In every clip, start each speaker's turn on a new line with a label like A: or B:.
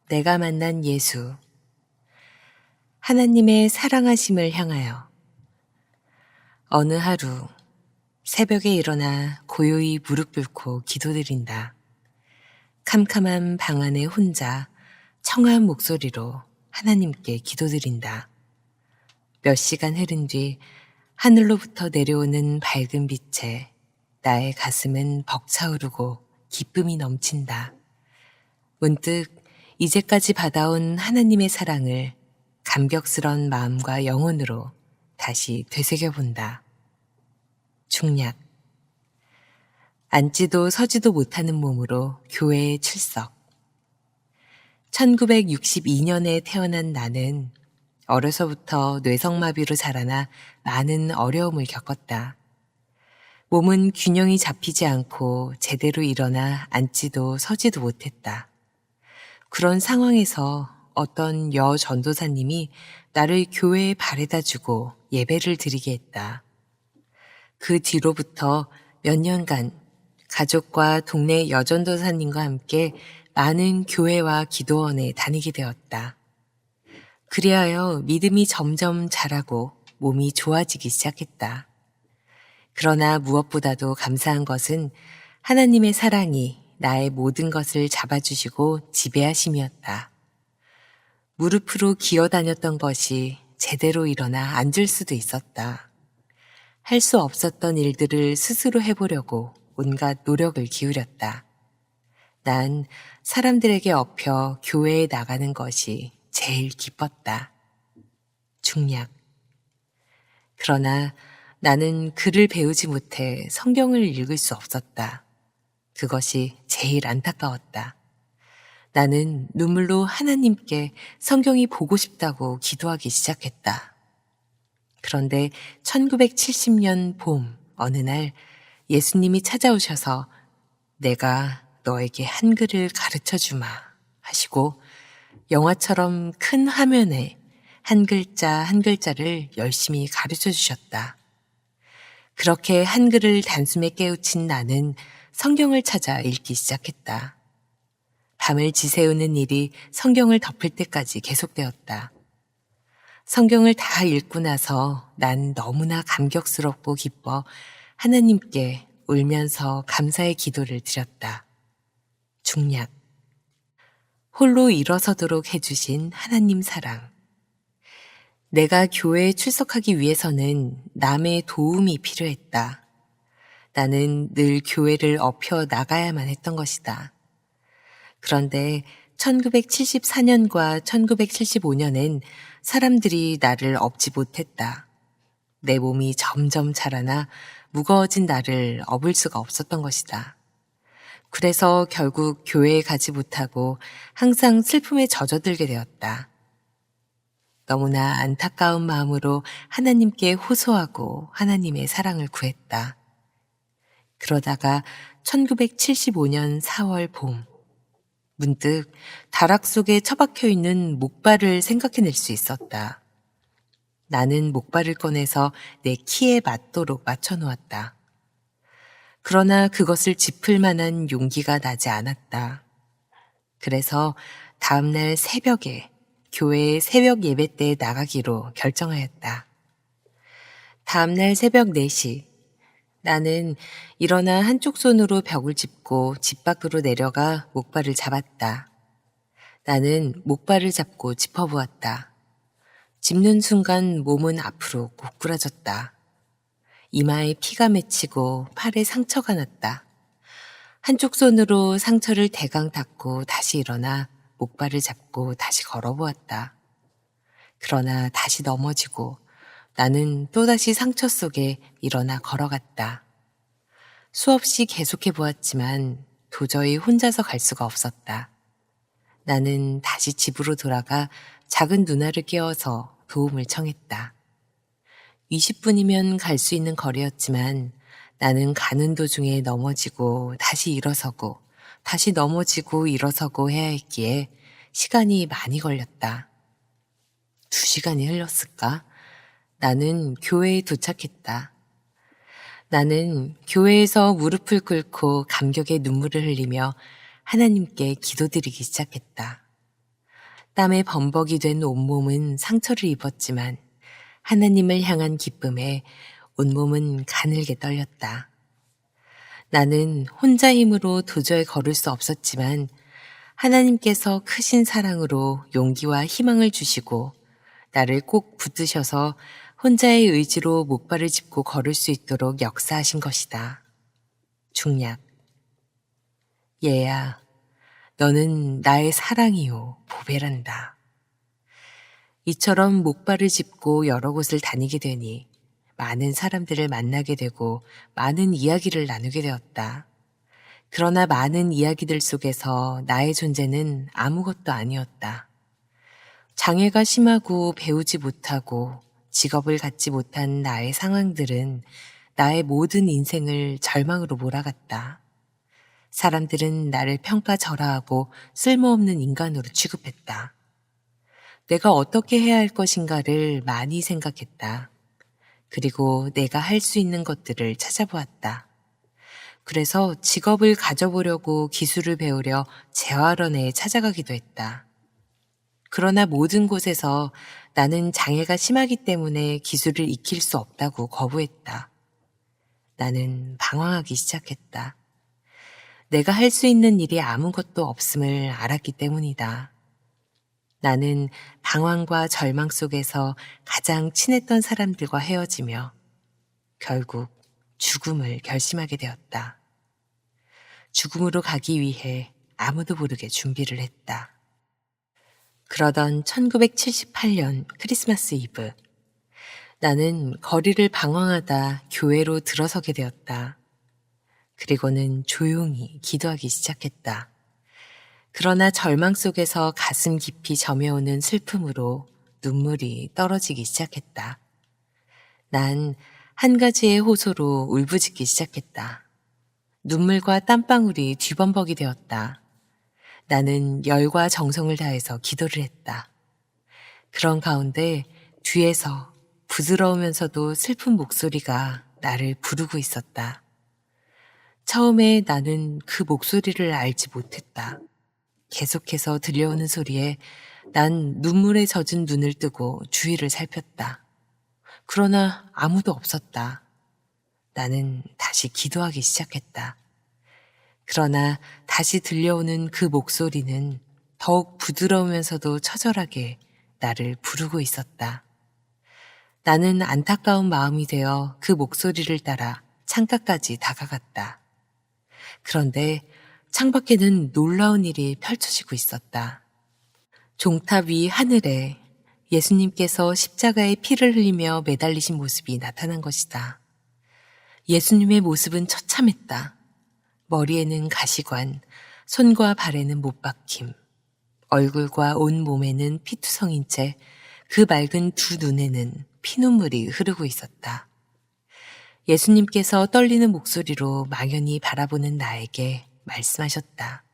A: 내가 만난 예수. 하나님의 사랑하심을 향하여. 어느 하루 새벽에 일어나 고요히 무릎 꿇고 기도드린다. 캄캄한 방 안에 혼자 청아한 목소리로 하나님께 기도드린다. 몇 시간 흐른 뒤 하늘로부터 내려오는 밝은 빛에 나의 가슴은 벅차오르고 기쁨이 넘친다. 문득 이제까지 받아온 하나님의 사랑을 감격스런 마음과 영혼으로 다시 되새겨본다. 중략. 앉지도 서지도 못하는 몸으로 교회에 출석. 1962년에 태어난 나는 어려서부터 뇌성마비로 자라나 많은 어려움을 겪었다. 몸은 균형이 잡히지 않고 제대로 일어나 앉지도 서지도 못했다. 그런 상황에서 어떤 여 전도사님이 나를 교회에 바래다 주고 예배를 드리게 했다. 그 뒤로부터 몇 년간 가족과 동네 여전도사님과 함께 많은 교회와 기도원에 다니게 되었다. 그리하여 믿음이 점점 자라고 몸이 좋아지기 시작했다. 그러나 무엇보다도 감사한 것은 하나님의 사랑이 나의 모든 것을 잡아주시고 지배하심이었다. 무릎으로 기어다녔던 것이 제대로 일어나 앉을 수도 있었다. 할 수 없었던 일들을 스스로 해보려고 온갖 노력을 기울였다. 난 사람들에게 업혀 교회에 나가는 것이 제일 기뻤다. 중략. 그러나 나는 글을 배우지 못해 성경을 읽을 수 없었다. 그것이 제일 안타까웠다. 나는 눈물로 하나님께 성경이 보고 싶다고 기도하기 시작했다. 그런데 1970년 봄 어느 날 예수님이 찾아오셔서 내가 너에게 한글을 가르쳐 주마 하시고 영화처럼 큰 화면에 한 글자 한 글자를 열심히 가르쳐 주셨다. 그렇게 한글을 단숨에 깨우친 나는 성경을 찾아 읽기 시작했다. 밤을 지새우는 일이 성경을 덮을 때까지 계속되었다. 성경을 다 읽고 나서 난 너무나 감격스럽고 기뻐 하나님께 울면서 감사의 기도를 드렸다. 중략. 홀로 일어서도록 해주신 하나님 사랑. 내가 교회에 출석하기 위해서는 남의 도움이 필요했다. 나는 늘 교회를 업혀 나가야만 했던 것이다. 그런데 1974년과 1975년엔 사람들이 나를 업지 못했다. 내 몸이 점점 자라나 무거워진 나를 업을 수가 없었던 것이다. 그래서 결국 교회에 가지 못하고 항상 슬픔에 젖어들게 되었다. 너무나 안타까운 마음으로 하나님께 호소하고 하나님의 사랑을 구했다. 그러다가 1975년 4월 봄, 문득 다락 속에 처박혀 있는 목발을 생각해낼 수 있었다. 나는 목발을 꺼내서 내 키에 맞도록 맞춰놓았다. 그러나 그것을 짚을 만한 용기가 나지 않았다. 그래서 다음날 새벽에 교회의 새벽 예배 때에 나가기로 결정하였다. 다음날 새벽 4시, 나는 일어나 한쪽 손으로 벽을 짚고 집 밖으로 내려가 목발을 잡았다. 나는 목발을 잡고 짚어보았다. 짚는 순간 몸은 앞으로 고꾸라졌다. 이마에 피가 맺히고 팔에 상처가 났다. 한쪽 손으로 상처를 대강 닦고 다시 일어나 목발을 잡고 다시 걸어보았다. 그러나 다시 넘어지고 나는 또다시 상처 속에 일어나 걸어갔다. 수없이 계속해 보았지만 도저히 혼자서 갈 수가 없었다. 나는 다시 집으로 돌아가 작은 누나를 깨워서 도움을 청했다. 20분이면 갈 수 있는 거리였지만 나는 가는 도중에 넘어지고 다시 일어서고 다시 넘어지고 일어서고 해야 했기에 시간이 많이 걸렸다. 2시간이 흘렀을까? 나는 교회에 도착했다. 나는 교회에서 무릎을 꿇고 감격의 눈물을 흘리며 하나님께 기도드리기 시작했다. 땀에 범벅이 된 온몸은 상처를 입었지만 하나님을 향한 기쁨에 온몸은 가늘게 떨렸다. 나는 혼자 힘으로 도저히 걸을 수 없었지만 하나님께서 크신 사랑으로 용기와 희망을 주시고 나를 꼭 붙드셔서 혼자의 의지로 목발을 짚고 걸을 수 있도록 역사하신 것이다. 중략. 얘야, 너는 나의 사랑이요, 보배란다. 이처럼 목발을 짚고 여러 곳을 다니게 되니 많은 사람들을 만나게 되고 많은 이야기를 나누게 되었다. 그러나 많은 이야기들 속에서 나의 존재는 아무것도 아니었다. 장애가 심하고 배우지 못하고 직업을 갖지 못한 나의 상황들은 나의 모든 인생을 절망으로 몰아갔다. 사람들은 나를 평가절하하고 쓸모없는 인간으로 취급했다. 내가 어떻게 해야 할 것인가를 많이 생각했다. 그리고 내가 할 수 있는 것들을 찾아보았다. 그래서 직업을 가져보려고 기술을 배우려 재활원에 찾아가기도 했다. 그러나 모든 곳에서 나는 장애가 심하기 때문에 기술을 익힐 수 없다고 거부했다. 나는 방황하기 시작했다. 내가 할 수 있는 일이 아무것도 없음을 알았기 때문이다. 나는 방황과 절망 속에서 가장 친했던 사람들과 헤어지며 결국 죽음을 결심하게 되었다. 죽음으로 가기 위해 아무도 모르게 준비를 했다. 그러던 1978년 크리스마스 이브, 나는 거리를 방황하다 교회로 들어서게 되었다. 그리고는 조용히 기도하기 시작했다. 그러나 절망 속에서 가슴 깊이 점여오는 슬픔으로 눈물이 떨어지기 시작했다. 난 한 가지의 호소로 울부짖기 시작했다. 눈물과 땀방울이 뒤범벅이 되었다. 나는 열과 정성을 다해서 기도를 했다. 그런 가운데 뒤에서 부드러우면서도 슬픈 목소리가 나를 부르고 있었다. 처음에 나는 그 목소리를 알지 못했다. 계속해서 들려오는 소리에 난 눈물에 젖은 눈을 뜨고 주위를 살폈다. 그러나 아무도 없었다. 나는 다시 기도하기 시작했다. 그러나 다시 들려오는 그 목소리는 더욱 부드러우면서도 처절하게 나를 부르고 있었다. 나는 안타까운 마음이 되어 그 목소리를 따라 창가까지 다가갔다. 그런데 창밖에는 놀라운 일이 펼쳐지고 있었다. 종탑 위 하늘에 예수님께서 십자가에 피를 흘리며 매달리신 모습이 나타난 것이다. 예수님의 모습은 처참했다. 머리에는 가시관, 손과 발에는 못박힘, 얼굴과 온 몸에는 피투성인 채 그 맑은 두 눈에는 피눈물이 흐르고 있었다. 예수님께서 떨리는 목소리로 막연히 바라보는 나에게 말씀하셨다.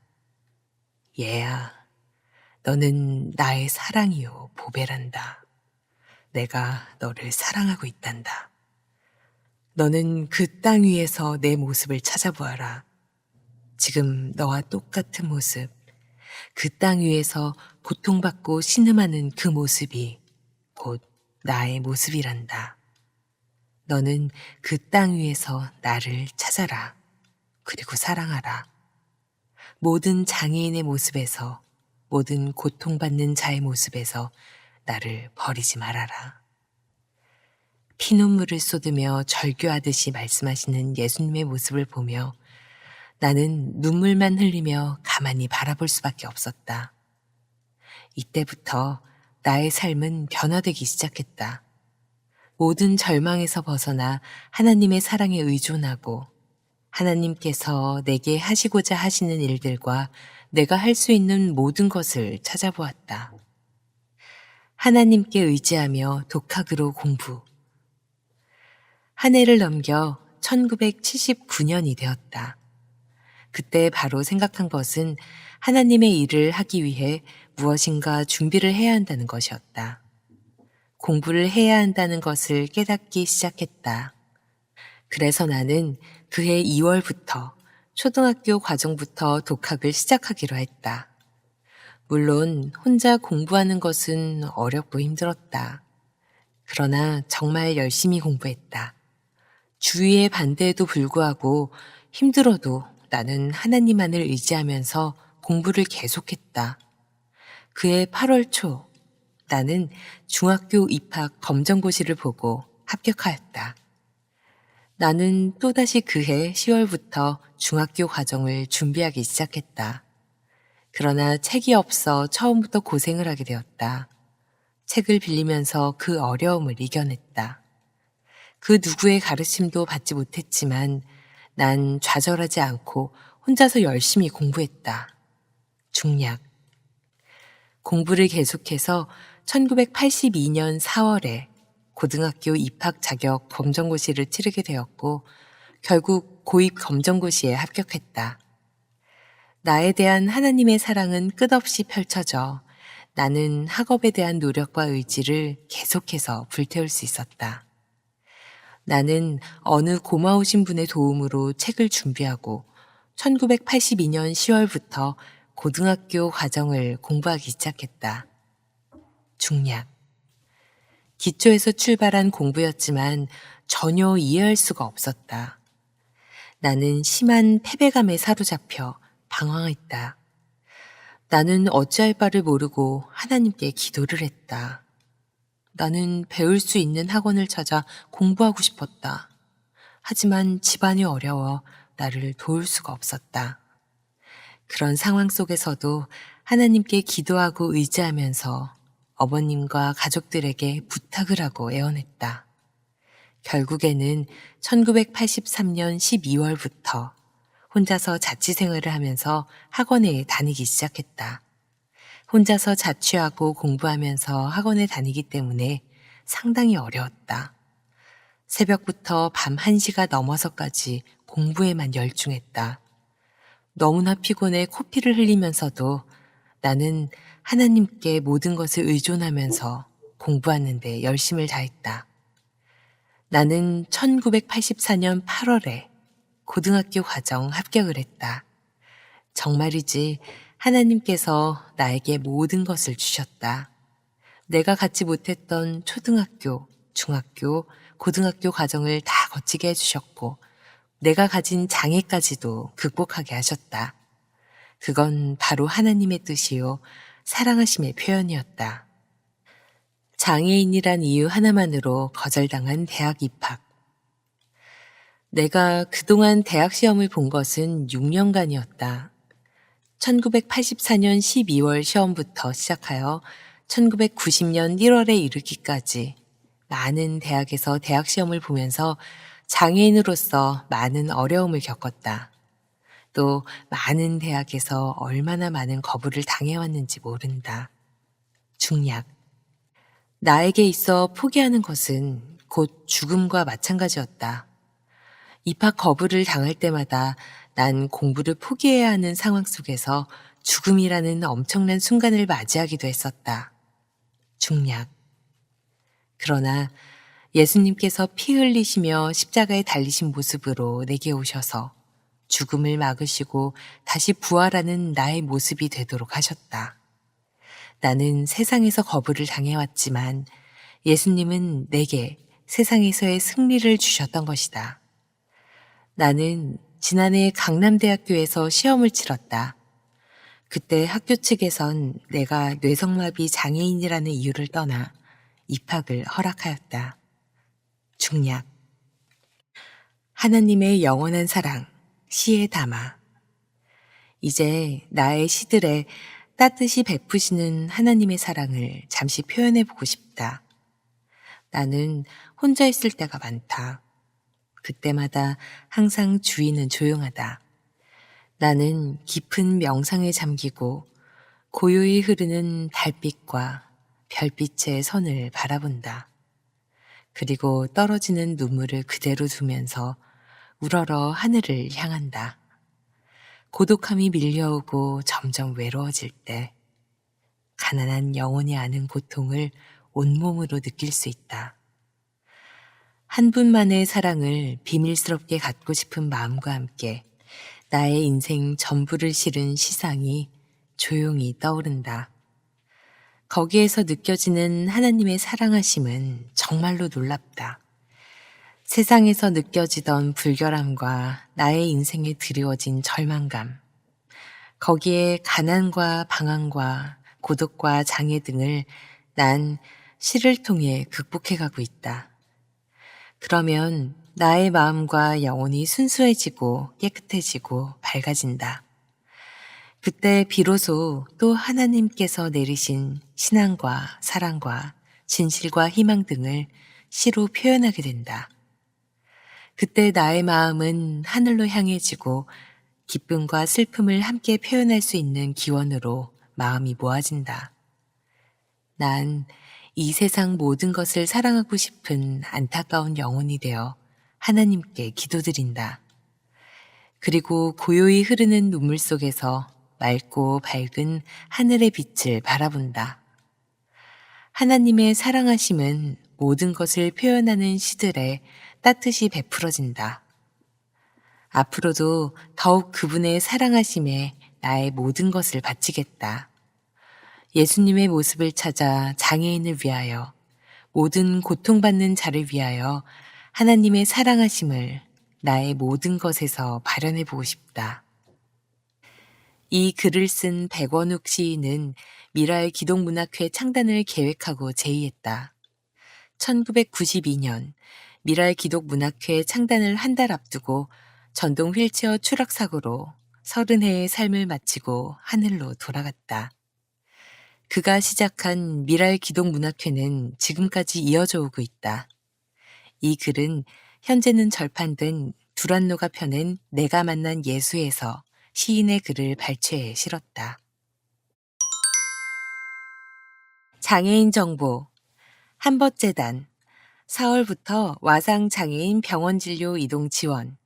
A: 얘야, 너는 나의 사랑이요, 보배란다. 내가 너를 사랑하고 있단다. 너는 그 땅 위에서 내 모습을 찾아보아라. 지금 너와 똑같은 모습, 그 땅 위에서 고통받고 신음하는 그 모습이 곧 나의 모습이란다. 너는 그 땅 위에서 나를 찾아라. 그리고 사랑하라. 모든 장애인의 모습에서, 모든 고통받는 자의 모습에서 나를 버리지 말아라. 피눈물을 쏟으며 절규하듯이 말씀하시는 예수님의 모습을 보며 나는 눈물만 흘리며 가만히 바라볼 수밖에 없었다. 이때부터 나의 삶은 변화되기 시작했다. 모든 절망에서 벗어나 하나님의 사랑에 의존하고 하나님께서 내게 하시고자 하시는 일들과 내가 할 수 있는 모든 것을 찾아보았다. 하나님께 의지하며 독학으로 공부. 한 해를 넘겨 1979년이 되었다. 그때 바로 생각한 것은 하나님의 일을 하기 위해 무엇인가 준비를 해야 한다는 것이었다. 공부를 해야 한다는 것을 깨닫기 시작했다. 그래서 나는 그해 2월부터 초등학교 과정부터 독학을 시작하기로 했다. 물론 혼자 공부하는 것은 어렵고 힘들었다. 그러나 정말 열심히 공부했다. 주위의 반대에도 불구하고 힘들어도 나는 하나님만을 의지하면서 공부를 계속했다. 그해 8월 초, 나는 중학교 입학 검정고시를 보고 합격하였다. 나는 또다시 그해 10월부터 중학교 과정을 준비하기 시작했다. 그러나 책이 없어 처음부터 고생을 하게 되었다. 책을 빌리면서 그 어려움을 이겨냈다. 그 누구의 가르침도 받지 못했지만 난 좌절하지 않고 혼자서 열심히 공부했다. 중략. 공부를 계속해서 1982년 4월에 고등학교 입학 자격 검정고시를 치르게 되었고 결국 고입 검정고시에 합격했다. 나에 대한 하나님의 사랑은 끝없이 펼쳐져 나는 학업에 대한 노력과 의지를 계속해서 불태울 수 있었다. 나는 어느 고마우신 분의 도움으로 책을 준비하고 1982년 10월부터 고등학교 과정을 공부하기 시작했다. 중략. 기초에서 출발한 공부였지만 전혀 이해할 수가 없었다. 나는 심한 패배감에 사로잡혀 방황했다. 나는 어찌할 바를 모르고 하나님께 기도를 했다. 나는 배울 수 있는 학원을 찾아 공부하고 싶었다. 하지만 집안이 어려워 나를 도울 수가 없었다. 그런 상황 속에서도 하나님께 기도하고 의지하면서 어머님과 가족들에게 부탁을 하고 애원했다. 결국에는 1983년 12월부터 혼자서 자취생활을 하면서 학원에 다니기 시작했다. 혼자서 자취하고 공부하면서 학원에 다니기 때문에 상당히 어려웠다. 새벽부터 밤 1시가 넘어서까지 공부에만 열중했다. 너무나 피곤해 코피를 흘리면서도 나는 하나님께 모든 것을 의존하면서 공부하는 데 열심을 다했다. 나는 1984년 8월에 고등학교 과정 합격을 했다. 정말이지 하나님께서 나에게 모든 것을 주셨다. 내가 갖지 못했던 초등학교, 중학교, 고등학교 과정을 다 거치게 해주셨고 내가 가진 장애까지도 극복하게 하셨다. 그건 바로 하나님의 뜻이요 사랑하심의 표현이었다. 장애인이란 이유 하나만으로 거절당한 대학 입학. 내가 그동안 대학 시험을 본 것은 6년간이었다. 1984년 12월 시험부터 시작하여 1990년 1월에 이르기까지 많은 대학에서 대학 시험을 보면서 장애인으로서 많은 어려움을 겪었다. 또 많은 대학에서 얼마나 많은 거부를 당해왔는지 모른다. 중략. 나에게 있어 포기하는 것은 곧 죽음과 마찬가지였다. 입학 거부를 당할 때마다 난 공부를 포기해야 하는 상황 속에서 죽음이라는 엄청난 순간을 맞이하기도 했었다. 중략. 그러나 예수님께서 피 흘리시며 십자가에 달리신 모습으로 내게 오셔서 죽음을 막으시고 다시 부활하는 나의 모습이 되도록 하셨다. 나는 세상에서 거부를 당해왔지만 예수님은 내게 세상에서의 승리를 주셨던 것이다. 나는 지난해 강남대학교에서 시험을 치렀다. 그때 학교 측에선 내가 뇌성마비 장애인이라는 이유를 떠나 입학을 허락하였다. 중략. 하나님의 영원한 사랑, 시에 담아. 이제 나의 시들에 따뜻이 베푸시는 하나님의 사랑을 잠시 표현해보고 싶다. 나는 혼자 있을 때가 많다. 그때마다 항상 주위는 조용하다. 나는 깊은 명상에 잠기고 고요히 흐르는 달빛과 별빛의 선을 바라본다. 그리고 떨어지는 눈물을 그대로 두면서 우러러 하늘을 향한다. 고독함이 밀려오고 점점 외로워질 때 가난한 영혼이 아는 고통을 온몸으로 느낄 수 있다. 한 분만의 사랑을 비밀스럽게 갖고 싶은 마음과 함께 나의 인생 전부를 실은 시상이 조용히 떠오른다. 거기에서 느껴지는 하나님의 사랑하심은 정말로 놀랍다. 세상에서 느껴지던 불결함과 나의 인생에 드리워진 절망감, 거기에 가난과 방황과 고독과 장애 등을 난 시를 통해 극복해가고 있다. 그러면 나의 마음과 영혼이 순수해지고 깨끗해지고 밝아진다. 그때 비로소 또 하나님께서 내리신 신앙과 사랑과 진실과 희망 등을 시로 표현하게 된다. 그때 나의 마음은 하늘로 향해지고 기쁨과 슬픔을 함께 표현할 수 있는 기원으로 마음이 모아진다. 난 이 세상 모든 것을 사랑하고 싶은 안타까운 영혼이 되어 하나님께 기도드린다. 그리고 고요히 흐르는 눈물 속에서 맑고 밝은 하늘의 빛을 바라본다. 하나님의 사랑하심은 모든 것을 표현하는 시들에 따뜻이 베풀어진다. 앞으로도 더욱 그분의 사랑하심에 나의 모든 것을 바치겠다. 예수님의 모습을 찾아 장애인을 위하여, 모든 고통받는 자를 위하여 하나님의 사랑하심을 나의 모든 것에서 발현해 보고 싶다. 이 글을 쓴 백원욱 시인은 미라의 기독문학회 창단을 계획하고 제의했다. 1992년 미라의 기독문학회 창단을 한 달 앞두고 전동 휠체어 추락사고로 30해의 삶을 마치고 하늘로 돌아갔다. 그가 시작한 미라의 기독문학회는 지금까지 이어져 오고 있다. 이 글은 현재는 절판된 두란노가 펴낸 내가 만난 예수에서 시인의 글을 발췌해 실었다. 장애인 정보 한벗재단 4월부터 와상 장애인 병원 진료 이동 지원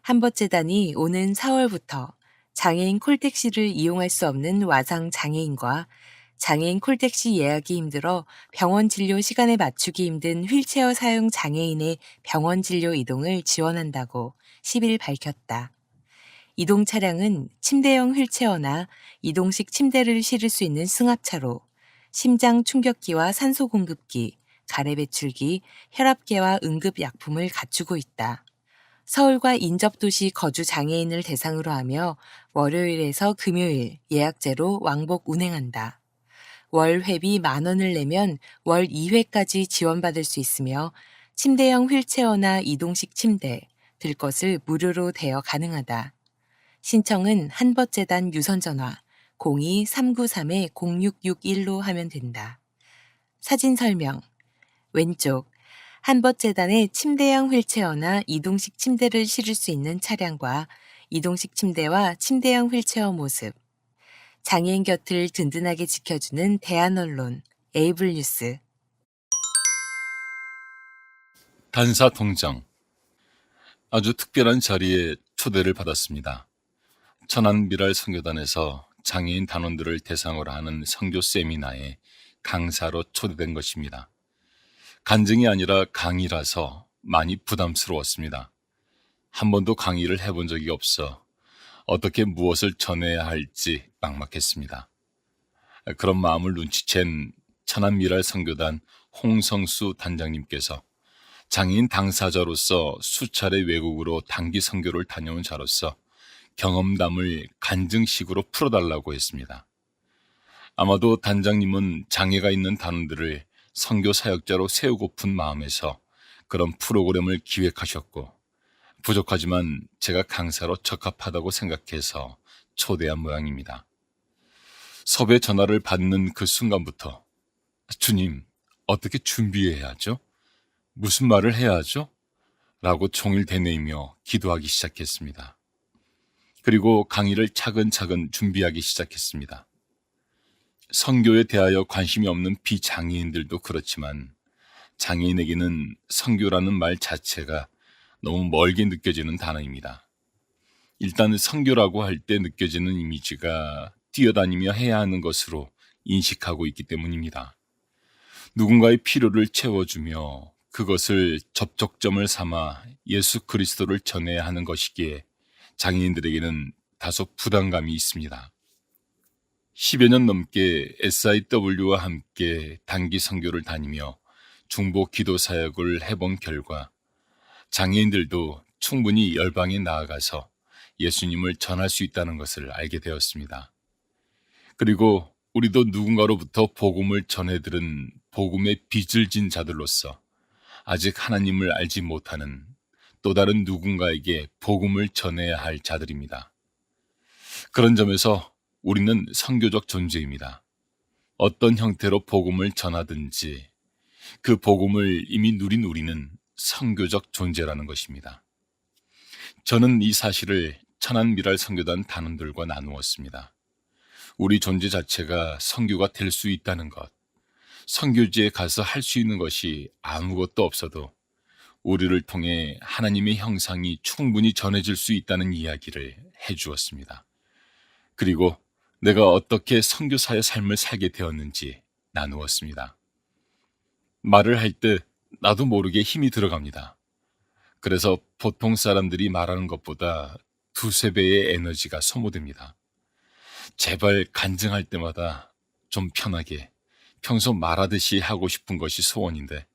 A: 한벗재단이 오는 4월부터 장애인 콜택시를 이용할 수 없는 와상 장애인과 장애인 콜택시 예약이 힘들어 병원 진료 시간에 맞추기 힘든 휠체어 사용 장애인의 병원 진료 이동을 지원한다고 10일 밝혔다. 이동 차량은 침대형 휠체어나 이동식 침대를 실을 수 있는 승합차로 심장 충격기와 산소 공급기, 가래 배출기, 혈압계와 응급약품을 갖추고 있다. 서울과 인접도시 거주 장애인을 대상으로 하며 월요일에서 금요일 예약제로 왕복 운행한다. 월 회비 10,000원을 내면 월 2회까지 지원받을 수 있으며 침대형 휠체어나 이동식 침대, 들 것을 무료로 대여 가능하다. 신청은 한벗재단 유선전화 02-393-0661로 하면 된다. 사진 설명 왼쪽 한벗재단의 침대형 휠체어나 이동식 침대를 실을 수 있는 차량과 이동식 침대와 침대형 휠체어 모습 장애인 곁을 든든하게 지켜주는 대한언론 에이블뉴스
B: 단사통장 아주 특별한 자리에 초대를 받았습니다. 천안미랄 선교단에서 장애인 단원들을 대상으로 하는 선교 세미나에 강사로 초대된 것입니다. 간증이 아니라 강의라서 많이 부담스러웠습니다. 한 번도 강의를 해본 적이 없어 어떻게 무엇을 전해야 할지 막막했습니다. 그런 마음을 눈치챈 천안미랄 선교단 홍성수 단장님께서 장애인 당사자로서 수차례 외국으로 단기 선교를 다녀온 자로서 경험담을 간증식으로 풀어달라고 했습니다. 아마도 단장님은 장애가 있는 단원들을 선교 사역자로 세우고픈 마음에서 그런 프로그램을 기획하셨고 부족하지만 제가 강사로 적합하다고 생각해서 초대한 모양입니다. 섭외 전화를 받는 그 순간부터 주님, 어떻게 준비해야 하죠? 무슨 말을 해야 하죠? 라고 종일 되뇌이며 기도하기 시작했습니다. 그리고 강의를 차근차근 준비하기 시작했습니다. 선교에 대하여 관심이 없는 비장애인들도 그렇지만 장애인에게는 선교라는 말 자체가 너무 멀게 느껴지는 단어입니다. 일단 선교라고 할 때 느껴지는 이미지가 뛰어다니며 해야 하는 것으로 인식하고 있기 때문입니다. 누군가의 필요를 채워주며 그것을 접촉점을 삼아 예수 그리스도를 전해야 하는 것이기에 장애인들에게는 다소 부담감이 있습니다. 10여 년 넘게 SIW와 함께 단기 선교를 다니며 중보 기도 사역을 해본 결과 장애인들도 충분히 열방에 나아가서 예수님을 전할 수 있다는 것을 알게 되었습니다. 그리고 우리도 누군가로부터 복음을 전해들은 복음의 빚을 진 자들로서 아직 하나님을 알지 못하는 또 다른 누군가에게 복음을 전해야 할 자들입니다. 그런 점에서 우리는 선교적 존재입니다. 어떤 형태로 복음을 전하든지 그 복음을 이미 누린 우리는 선교적 존재라는 것입니다. 저는 이 사실을 천안미랄 선교단 단원들과 나누었습니다. 우리 존재 자체가 선교가 될 수 있다는 것, 선교지에 가서 할 수 있는 것이 아무것도 없어도 우리를 통해 하나님의 형상이 충분히 전해질 수 있다는 이야기를 해주었습니다. 그리고 내가 어떻게 선교사의 삶을 살게 되었는지 나누었습니다. 말을 할 때 나도 모르게 힘이 들어갑니다. 그래서 보통 사람들이 말하는 것보다 두세 배의 에너지가 소모됩니다. 제발 간증할 때마다 좀 편하게 평소 말하듯이 하고 싶은 것이 소원인데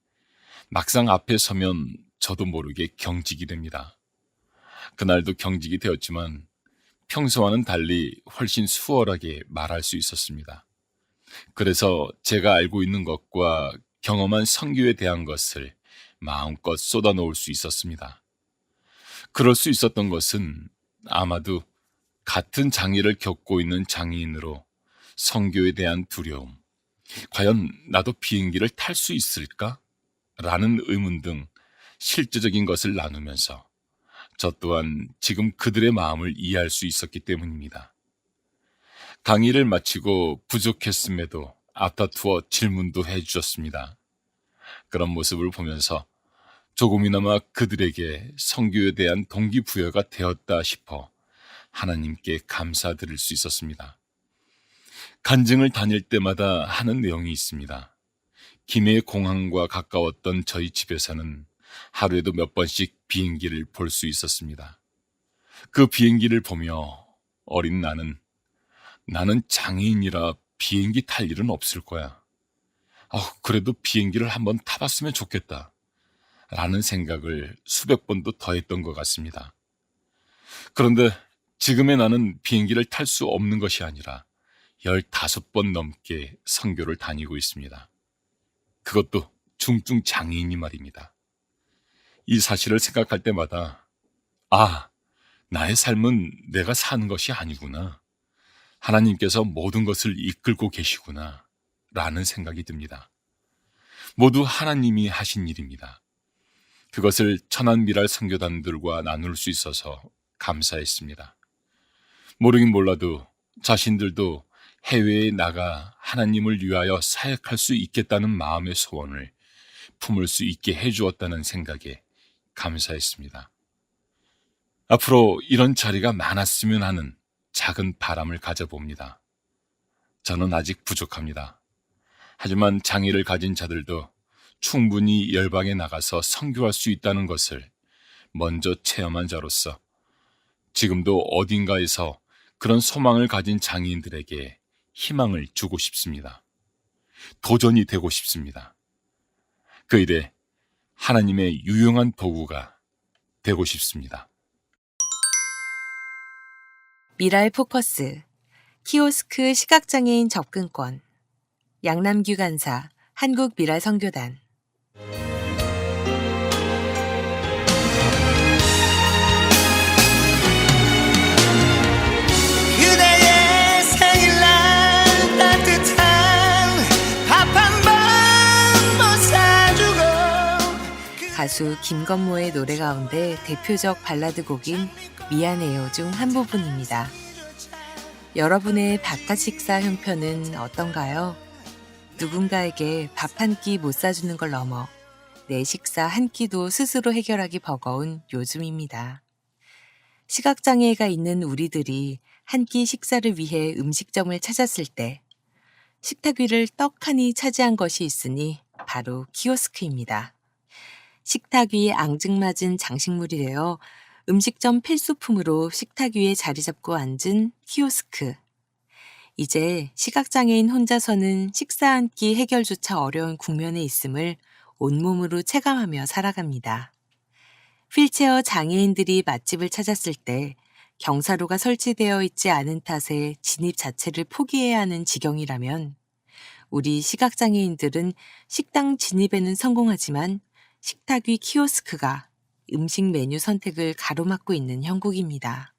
B: 막상 앞에 서면 저도 모르게 경직이 됩니다. 그날도 경직이 되었지만 평소와는 달리 훨씬 수월하게 말할 수 있었습니다. 그래서 제가 알고 있는 것과 경험한 선교에 대한 것을 마음껏 쏟아놓을 수 있었습니다. 그럴 수 있었던 것은 아마도 같은 장애를 겪고 있는 장애인으로 선교에 대한 두려움, 과연 나도 비행기를 탈 수 있을까? 라는 의문 등 실제적인 것을 나누면서 저 또한 지금 그들의 마음을 이해할 수 있었기 때문입니다. 강의를 마치고 부족했음에도 앞다투어 질문도 해주셨습니다. 그런 모습을 보면서 조금이나마 그들에게 선교에 대한 동기부여가 되었다 싶어 하나님께 감사드릴 수 있었습니다. 간증을 다닐 때마다 하는 내용이 있습니다. 김해 공항과 가까웠던 저희 집에서는 하루에도 몇 번씩 비행기를 볼 수 있었습니다. 그 비행기를 보며 어린 나는 장애인이라 비행기 탈 일은 없을 거야. 그래도 비행기를 한번 타봤으면 좋겠다. 라는 생각을 수백 번도 더 했던 것 같습니다. 그런데 지금의 나는 비행기를 탈 수 없는 것이 아니라 15번 넘게 선교를 다니고 있습니다. 그것도 중증 장애인이 말입니다. 이 사실을 생각할 때마다 나의 삶은 내가 사는 것이 아니구나. 하나님께서 모든 것을 이끌고 계시구나. 라는 생각이 듭니다. 모두 하나님이 하신 일입니다. 그것을 천안미랄 선교단들과 나눌 수 있어서 감사했습니다. 모르긴 몰라도 자신들도 해외에 나가 하나님을 위하여 사역할 수 있겠다는 마음의 소원을 품을 수 있게 해주었다는 생각에 감사했습니다. 앞으로 이런 자리가 많았으면 하는 작은 바람을 가져봅니다. 저는 아직 부족합니다. 하지만 장애를 가진 자들도 충분히 열방에 나가서 선교할 수 있다는 것을 먼저 체험한 자로서 지금도 어딘가에서 그런 소망을 가진 장애인들에게 희망을 주고 싶습니다. 도전이 되고 싶습니다. 그 일에 하나님의 유용한 도구가 되고 싶습니다.
A: 미랄 포커스, 키오스크 시각장애인 접근권, 양남규 간사, 한국미랄 선교단.
C: 그대의 생일날 따뜻한 밥 한 번 못 사주고
A: 가수 김건모의 노래 가운데 대표적 발라드 곡인 미안해요 중 한 부분입니다. 여러분의 바깥 식사 형편은 어떤가요? 누군가에게 밥 한 끼 못 사주는 걸 넘어 내 식사 한 끼도 스스로 해결하기 버거운 요즘입니다. 시각장애가 있는 우리들이 한 끼 식사를 위해 음식점을 찾았을 때 식탁 위를 떡하니 차지한 것이 있으니 바로 키오스크입니다. 식탁 위에 앙증맞은 장식물이 되어 음식점 필수품으로 식탁 위에 자리 잡고 앉은 키오스크. 이제 시각장애인 혼자서는 식사 한 끼 해결조차 어려운 국면에 있음을 온몸으로 체감하며 살아갑니다. 휠체어 장애인들이 맛집을 찾았을 때 경사로가 설치되어 있지 않은 탓에 진입 자체를 포기해야 하는 지경이라면 우리 시각장애인들은 식당 진입에는 성공하지만 식탁 위 키오스크가 음식 메뉴 선택을 가로막고 있는 형국입니다.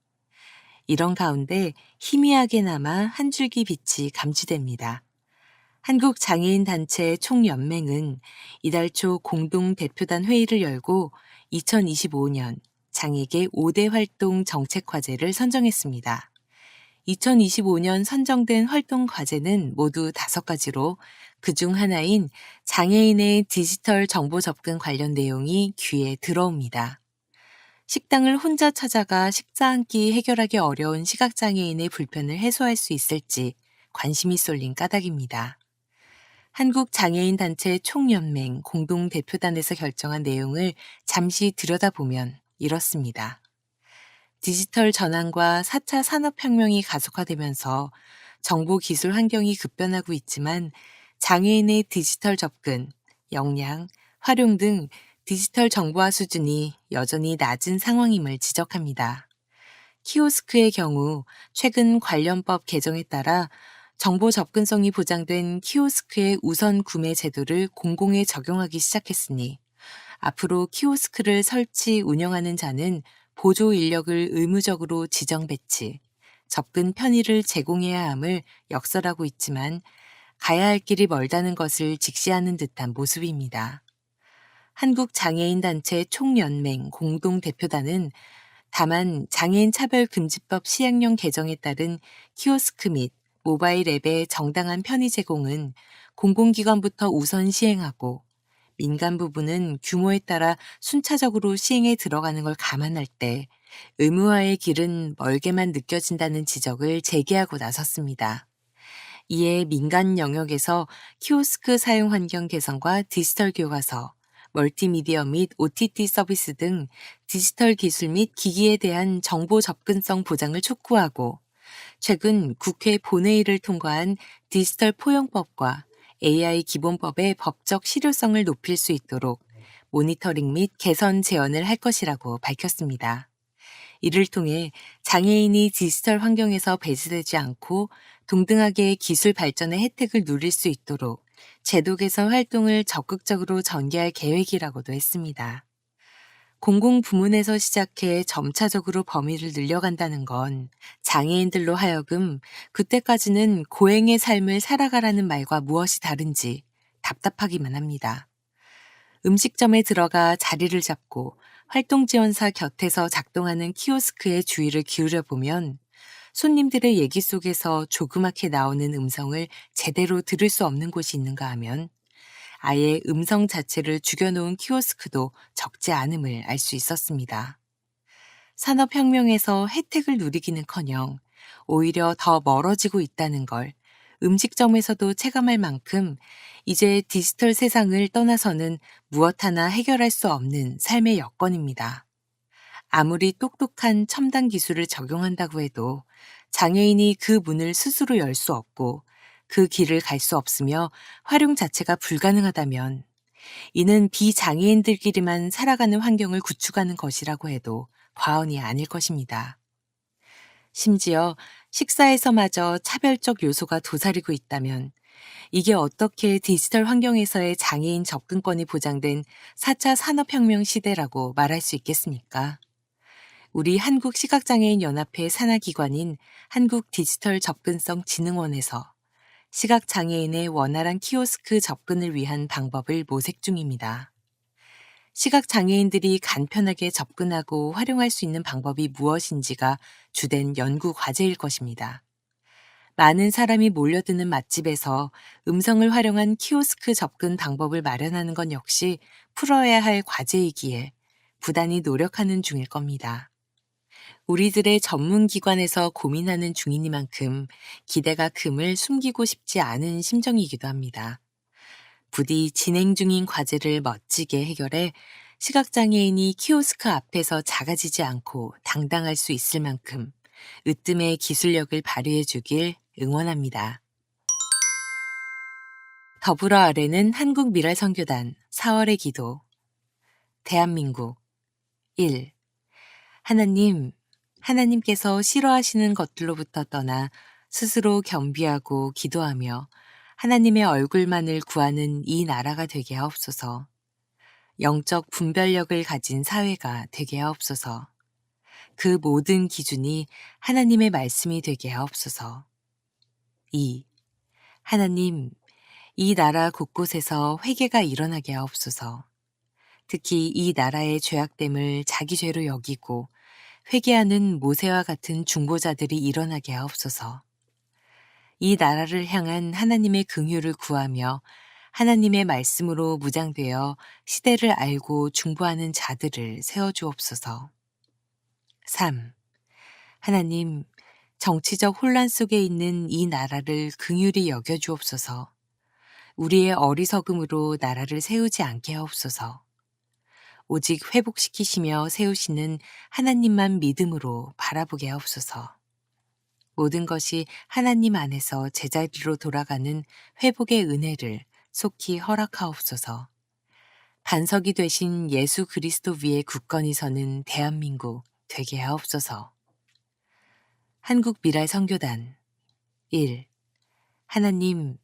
A: 이런 가운데 희미하게나마 한 줄기 빛이 감지됩니다. 한국장애인단체 총연맹은 이달 초 공동대표단 회의를 열고 2025년 장애계 5대 활동 정책과제를 선정했습니다. 2025년 선정된 활동 과제는 모두 5가지로 그중 하나인 장애인의 디지털 정보 접근 관련 내용이 귀에 들어옵니다. 식당을 혼자 찾아가 식사 한 끼 해결하기 어려운 시각장애인의 불편을 해소할 수 있을지 관심이 쏠린 까닭입니다. 한국장애인단체 총연맹 공동대표단에서 결정한 내용을 잠시 들여다보면 이렇습니다. 디지털 전환과 4차 산업혁명이 가속화되면서 정보기술 환경이 급변하고 있지만 장애인의 디지털 접근, 역량, 활용 등 디지털 정보화 수준이 여전히 낮은 상황임을 지적합니다. 키오스크의 경우 최근 관련법 개정에 따라 정보 접근성이 보장된 키오스크의 우선 구매 제도를 공공에 적용하기 시작했으니 앞으로 키오스크를 설치, 운영하는 자는 보조 인력을 의무적으로 지정 배치, 접근 편의를 제공해야 함을 역설하고 있지만 가야 할 길이 멀다는 것을 직시하는 듯한 모습입니다. 한국장애인단체 총연맹 공동대표단은 다만 장애인 차별금지법 시행령 개정에 따른 키오스크 및 모바일 앱의 정당한 편의 제공은 공공기관부터 우선 시행하고 민간 부분은 규모에 따라 순차적으로 시행에 들어가는 걸 감안할 때 의무화의 길은 멀게만 느껴진다는 지적을 제기하고 나섰습니다. 이에 민간 영역에서 키오스크 사용 환경 개선과 디지털 교과서, 멀티미디어 및 OTT 서비스 등 디지털 기술 및 기기에 대한 정보 접근성 보장을 촉구하고 최근 국회 본회의를 통과한 디지털 포용법과 AI 기본법의 법적 실효성을 높일 수 있도록 모니터링 및 개선 제언을 할 것이라고 밝혔습니다. 이를 통해 장애인이 디지털 환경에서 배제되지 않고 동등하게 기술 발전의 혜택을 누릴 수 있도록 제도 개선 활동을 적극적으로 전개할 계획이라고도 했습니다. 공공부문에서 시작해 점차적으로 범위를 늘려간다는 건 장애인들로 하여금 그때까지는 고행의 삶을 살아가라는 말과 무엇이 다른지 답답하기만 합니다. 음식점에 들어가 자리를 잡고 활동지원사 곁에서 작동하는 키오스크에 주의를 기울여 보면 손님들의 얘기 속에서 조그맣게 나오는 음성을 제대로 들을 수 없는 곳이 있는가 하면 아예 음성 자체를 죽여놓은 키오스크도 적지 않음을 알 수 있었습니다. 산업혁명에서 혜택을 누리기는커녕 오히려 더 멀어지고 있다는 걸 음식점에서도 체감할 만큼 이제 디지털 세상을 떠나서는 무엇 하나 해결할 수 없는 삶의 여건입니다. 아무리 똑똑한 첨단 기술을 적용한다고 해도 장애인이 그 문을 스스로 열 수 없고 그 길을 갈 수 없으며 활용 자체가 불가능하다면 이는 비장애인들끼리만 살아가는 환경을 구축하는 것이라고 해도 과언이 아닐 것입니다. 심지어 식사에서마저 차별적 요소가 도사리고 있다면 이게 어떻게 디지털 환경에서의 장애인 접근권이 보장된 4차 산업혁명 시대라고 말할 수 있겠습니까? 우리 한국시각장애인연합회 산하기관인 한국디지털접근성진흥원에서 시각장애인의 원활한 키오스크 접근을 위한 방법을 모색 중입니다. 시각장애인들이 간편하게 접근하고 활용할 수 있는 방법이 무엇인지가 주된 연구 과제일 것입니다. 많은 사람이 몰려드는 맛집에서 음성을 활용한 키오스크 접근 방법을 마련하는 건 역시 풀어야 할 과제이기에 부단히 노력하는 중일 겁니다. 우리들의 전문기관에서 고민하는 중이니만큼 기대가 금을 숨기고 싶지 않은 심정이기도 합니다. 부디 진행 중인 과제를 멋지게 해결해 시각장애인이 키오스크 앞에서 작아지지 않고 당당할 수 있을 만큼 으뜸의 기술력을 발휘해 주길 응원합니다. 더불어 아래는 한국미랄선교단 4월의 기도. 대한민국 1. 하나님께서 싫어하시는 것들로부터 떠나 스스로 겸비하고 기도하며 하나님의 얼굴만을 구하는 이 나라가 되게 하옵소서. 영적 분별력을 가진 사회가 되게 하옵소서. 그 모든 기준이 하나님의 말씀이 되게 하옵소서. 2. 하나님, 이 나라 곳곳에서 회개가 일어나게 하옵소서. 특히 이 나라의 죄악됨을 자기 죄로 여기고 회개하는 모세와 같은 중보자들이 일어나게 하옵소서. 이 나라를 향한 하나님의 긍휼을 구하며 하나님의 말씀으로 무장되어 시대를 알고 중보하는 자들을 세워주옵소서. 3. 하나님, 정치적 혼란 속에 있는 이 나라를 긍휼히 여겨주옵소서. 우리의 어리석음으로 나라를 세우지 않게 하옵소서. 오직 회복시키시며 세우시는 하나님만 믿음으로 바라보게 하옵소서. 모든 것이 하나님 안에서 제자리로 돌아가는 회복의 은혜를 속히 허락하옵소서. 반석이 되신 예수 그리스도 위에 굳건히 서는 대한민국 되게 하옵소서. 한국미랄선교단 1. 하나님,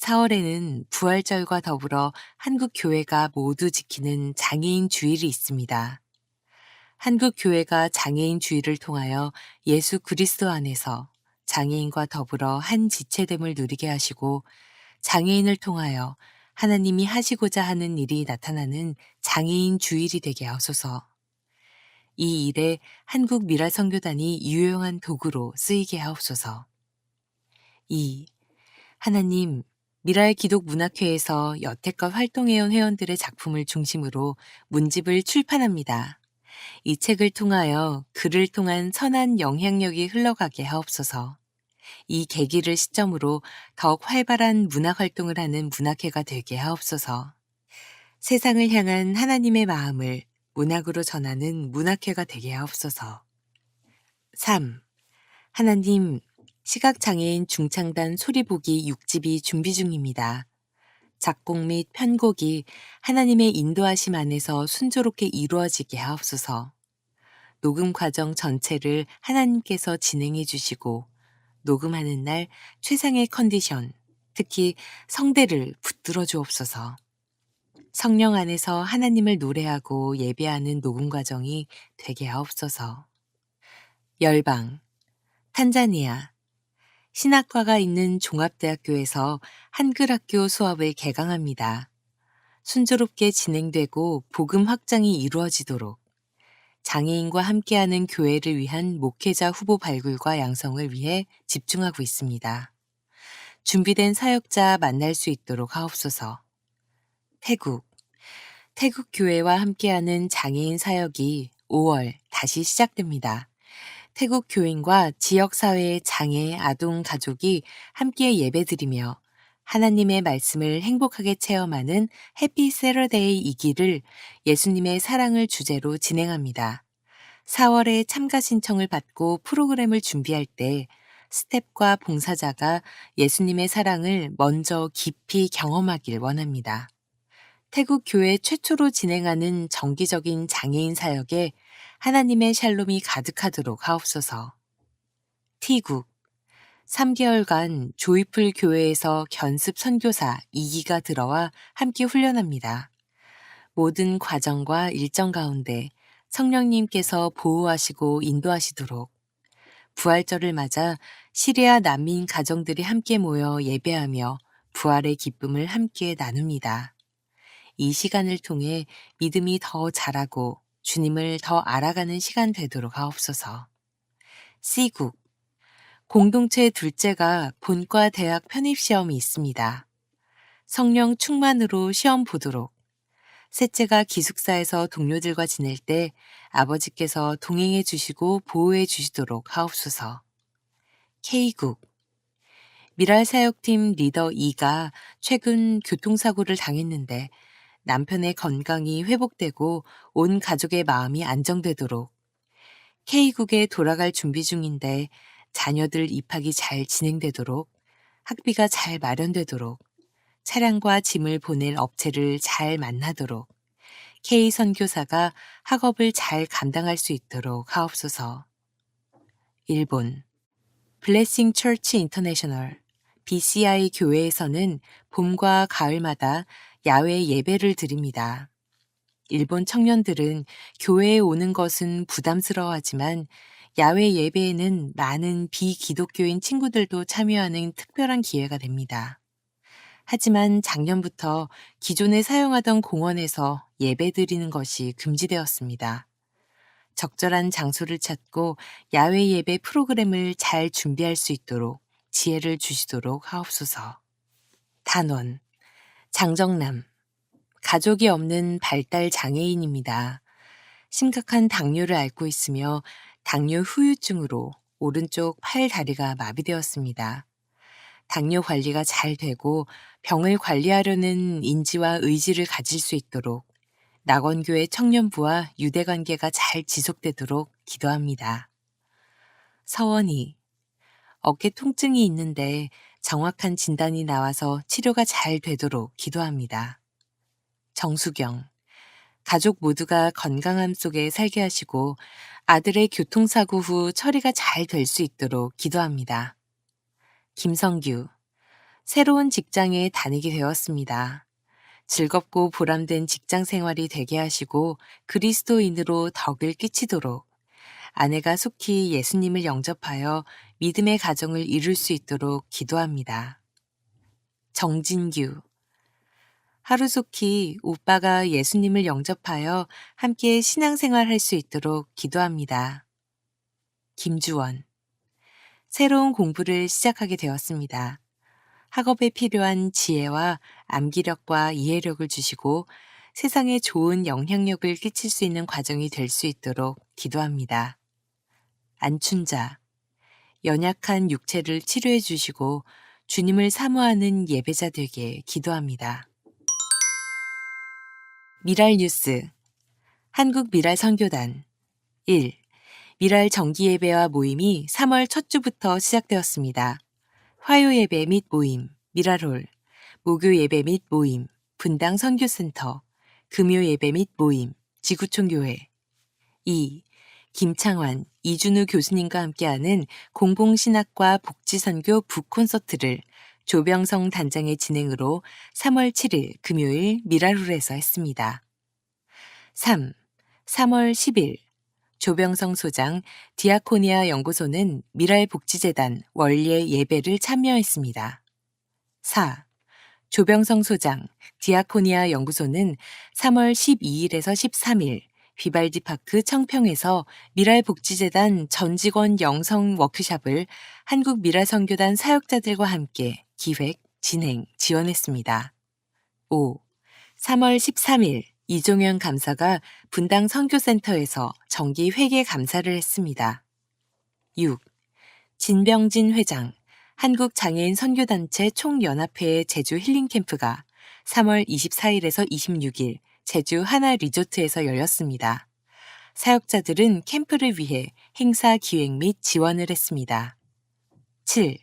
A: 4월에는 부활절과 더불어 한국 교회가 모두 지키는 장애인 주일이 있습니다. 한국 교회가 장애인 주일을 통하여 예수 그리스도 안에서 장애인과 더불어 한 지체됨을 누리게 하시고 장애인을 통하여 하나님이 하시고자 하는 일이 나타나는 장애인 주일이 되게 하소서. 이 일에 한국 미랄선교단이 유용한 도구로 쓰이게 하옵소서. 2. 하나님, 미랄 기독문학회에서 여태껏 활동해온 회원들의 작품을 중심으로 문집을 출판합니다. 이 책을 통하여 글을 통한 선한 영향력이 흘러가게 하옵소서. 이 계기를 시점으로 더욱 활발한 문학 활동을 하는 문학회가 되게 하옵소서. 세상을 향한 하나님의 마음을 문학으로 전하는 문학회가 되게 하옵소서. 3. 하나님, 시각장애인 중창단 소리보기 6집이 준비 중입니다. 작곡 및 편곡이 하나님의 인도하심 안에서 순조롭게 이루어지게 하옵소서. 녹음 과정 전체를 하나님께서 진행해 주시고 녹음하는 날 최상의 컨디션, 특히 성대를 붙들어 주옵소서. 성령 안에서 하나님을 노래하고 예배하는 녹음 과정이 되게 하옵소서. 열방, 탄자니아, 신학과가 있는 종합대학교에서 한글학교 수업을 개강합니다. 순조롭게 진행되고 복음 확장이 이루어지도록 장애인과 함께하는 교회를 위한 목회자 후보 발굴과 양성을 위해 집중하고 있습니다. 준비된 사역자 만날 수 있도록 하옵소서. 태국 교회와 함께하는 장애인 사역이 5월 다시 시작됩니다. 태국 교인과 지역사회의 장애, 아동, 가족이 함께 예배드리며 하나님의 말씀을 행복하게 체험하는 해피 세러데이이기를 예수님의 사랑을 주제로 진행합니다. 4월에 참가 신청을 받고 프로그램을 준비할 때 스텝과 봉사자가 예수님의 사랑을 먼저 깊이 경험하길 원합니다. 태국 교회 최초로 진행하는 정기적인 장애인 사역에 하나님의 샬롬이 가득하도록 하옵소서. T국 3개월간 조이풀 교회에서 견습 선교사 2기가 들어와 함께 훈련합니다. 모든 과정과 일정 가운데 성령님께서 보호하시고 인도하시도록 부활절을 맞아 시리아 난민 가정들이 함께 모여 예배하며 부활의 기쁨을 함께 나눕니다. 이 시간을 통해 믿음이 더 자라고 주님을 더 알아가는 시간 되도록 하옵소서. C국 공동체 둘째가 본과 대학 편입시험이 있습니다. 성령 충만으로 시험 보도록 셋째가 기숙사에서 동료들과 지낼 때 아버지께서 동행해 주시고 보호해 주시도록 하옵소서. K국 미랄사역팀 리더 2가 최근 교통사고를 당했는데 남편의 건강이 회복되고 온 가족의 마음이 안정되도록 K국에 돌아갈 준비 중인데 자녀들 입학이 잘 진행되도록, 학비가 잘 마련되도록, 차량과 짐을 보낼 업체를 잘 만나도록, K 선교사가 학업을 잘 감당할 수 있도록 하옵소서. 일본 블레싱 처치 인터내셔널 BCI 교회에서는 봄과 가을마다 야외 예배를 드립니다. 일본 청년들은 교회에 오는 것은 부담스러워하지만 야외 예배에는 많은 비기독교인 친구들도 참여하는 특별한 기회가 됩니다. 하지만 작년부터 기존에 사용하던 공원에서 예배 드리는 것이 금지되었습니다. 적절한 장소를 찾고 야외 예배 프로그램을 잘 준비할 수 있도록 지혜를 주시도록 하옵소서. 단원 장정남 가족이 없는 발달 장애인입니다. 심각한 당뇨를 앓고 있으며 당뇨 후유증으로 오른쪽 팔 다리가 마비되었습니다. 당뇨 관리가 잘 되고 병을 관리하려는 인지와 의지를 가질 수 있도록 낙원교회 청년부와 유대관계가 잘 지속되도록 기도합니다. 서원희 어깨 통증이 있는데 정확한 진단이 나와서 치료가 잘 되도록 기도합니다. 정수경 가족 모두가 건강함 속에 살게 하시고 아들의 교통사고 후 처리가 잘 될 수 있도록 기도합니다. 김성규 새로운 직장에 다니게 되었습니다. 즐겁고 보람된 직장 생활이 되게 하시고 그리스도인으로 덕을 끼치도록 아내가 속히 예수님을 영접하여 믿음의 가정을 이룰 수 있도록 기도합니다. 정진규 하루속히 오빠가 예수님을 영접하여 함께 신앙생활 할 수 있도록 기도합니다. 김주원 새로운 공부를 시작하게 되었습니다. 학업에 필요한 지혜와 암기력과 이해력을 주시고 세상에 좋은 영향력을 끼칠 수 있는 과정이 될 수 있도록 기도합니다. 안춘자 연약한 육체를 치료해 주시고 주님을 사모하는 예배자 되게 기도합니다. 미랄 뉴스 한국 미랄 선교단 1. 미랄 정기 예배와 모임이 3월 첫 주부터 시작되었습니다. 화요 예배 및 모임, 미랄홀, 목요 예배 및 모임, 분당 선교센터, 금요 예배 및 모임, 지구촌교회. 2. 김창환, 이준우 교수님과 함께하는 공공신학과 복지선교 북콘서트를 조병성 단장의 진행으로 3월 7일 금요일 미랄홀에서 했습니다. 3. 3월 10일 조병성 소장 디아코니아 연구소는 미랄복지재단 원예 예배를 참여했습니다. 4. 조병성 소장 디아코니아 연구소는 3월 12일에서 13일 비발디파크 청평에서 미랄복지재단 전 직원 영성 워크숍을 한국 미랄선교단 사역자들과 함께 기획, 진행, 지원했습니다. 5. 3월 13일 이종현 감사가 분당 선교센터에서 정기 회계 감사를 했습니다. 6. 진병진 회장, 한국장애인 선교단체 총연합회의 제주 힐링캠프가 3월 24일에서 26일 제주 하나 리조트에서 열렸습니다. 사역자들은 캠프를 위해 행사 기획 및 지원을 했습니다. 7.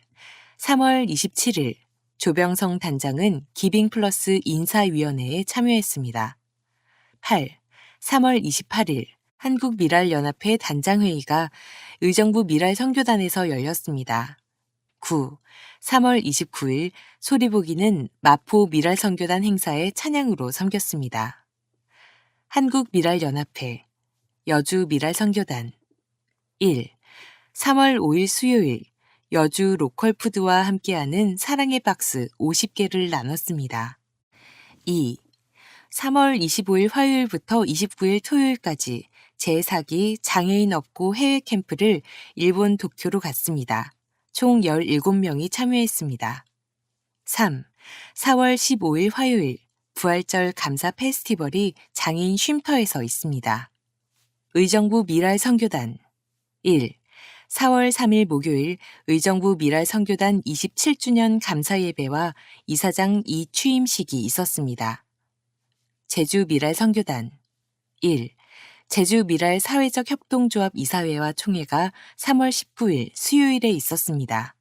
A: 3월 27일 조병성 단장은 기빙플러스 인사위원회에 참여했습니다. 8. 3월 28일 한국미랄연합회 단장회의가 의정부 미랄선교단에서 열렸습니다. 9. 3월 29일 소리보기는 마포 미랄선교단 행사에 찬양으로 섬겼습니다. 한국미랄연합회 여주 미랄선교단 1. 3월 5일 수요일 여주 로컬푸드와 함께하는 사랑의 박스 50개를 나눴습니다. 2. 3월 25일 화요일부터 29일 토요일까지 제4기 장애인 업고 해외 캠프를 일본 도쿄로 갔습니다. 총 17명이 참여했습니다. 3. 4월 15일 화요일 부활절 감사 페스티벌이 장애인 쉼터에서 있습니다. 의정부 미랄 선교단 1. 4월 3일 목요일 의정부 미랄 선교단 27주년 감사 예배와 이사장 이취임식이 있었습니다. 제주 미랄 선교단 1. 제주 미랄 사회적 협동조합 이사회와 총회가 3월 19일 수요일에 있었습니다.